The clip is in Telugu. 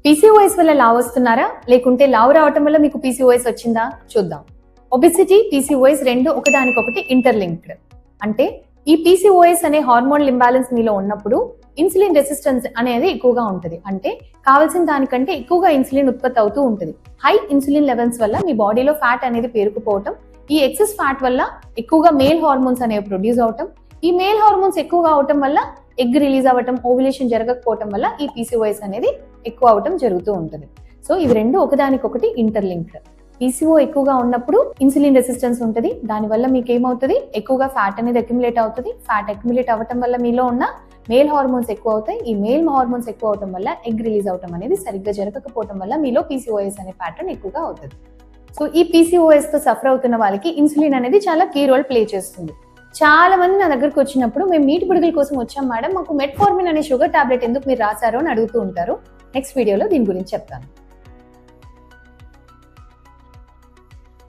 పీసీఓఎస్ వల్ల లావు వస్తున్నారా లేకుంటే లావు రావటం వల్ల మీకు పీసీఓఎస్ వచ్చిందా చూద్దాం. ఒబెసిటీ, పీసీఓఎస్ రెండు ఒకదానికొకటి ఇంటర్లింక్డ్. అంటే ఈ పీసీఓఎస్ అనే హార్మోనల్ ఇంబ్యాలెన్స్ మీలో ఉన్నప్పుడు ఇన్సులిన్ రెసిస్టెన్స్ అనేది ఎక్కువగా ఉంటుంది. అంటే కావాల్సిన దానికంటే ఎక్కువగా ఇన్సులిన్ ఉత్పత్తి అవుతూ ఉంటుంది. హై ఇన్సులిన్ లెవెల్స్ వల్ల మీ బాడీలో ఫ్యాట్ అనేది పేరుకుపోవటం, ఈ ఎక్సెస్ ఫ్యాట్ వల్ల ఎక్కువగా మేల్ హార్మోన్స్ అనేవి ప్రొడ్యూస్ అవటం, ఈ మేల్ హార్మోన్స్ ఎక్కువగా అవటం వల్ల ఎగ్ రిలీజ్ అవ్వటం, ఓవ్యులేషన్ జరగకపోవటం వల్ల ఈ పీసీఓఎస్ అనేది ఎక్కువ అవటం జరుగుతూ ఉంటుంది. సో ఇవి రెండు ఒకదానికొకటి ఇంటర్లింక్డ్. పీసీఓ ఎక్కువగా ఉన్నప్పుడు ఇన్సులిన్ రెసిస్టెన్స్ ఉంటుంది. దానివల్ల మీకు ఏమవుతుంది, ఎక్కువగా ఫ్యాట్ అనేది అక్యుములేట్ అవుతుంది. ఫ్యాట్ అక్యుములేట్ అవ్వటం వల్ల మీలో ఉన్న మేల్ హార్మోన్స్ ఎక్కువ అవుతాయి. ఈ మేల్ హార్మోన్స్ ఎక్కువ అవటం వల్ల ఎగ్ రిలీజ్ అవటం అనేది సరిగ్గా జరగకపోవటం వల్ల మీలో పీసీఓఎస్ అనే ప్యాటర్న్ ఎక్కువగా అవుతుంది. సో ఈ పీసీఓఎస్ తో సఫర్ అవుతున్న వాళ్ళకి ఇన్సులిన్ అనేది చాలా కీ రోల్ ప్లే చేస్తుంది. చాలా మంది నా దగ్గరకు వచ్చినప్పుడు మేము నీటి బుడగల కోసం వచ్చాం మేడం, మాకు మెట్ఫార్మిన్ అనే షుగర్ టాబ్లెట్ ఎందుకు మీరు రాశారో అని అడుగుతూ ఉంటారు. నెక్స్ట్ వీడియోలో దీని గురించి చెప్తాను.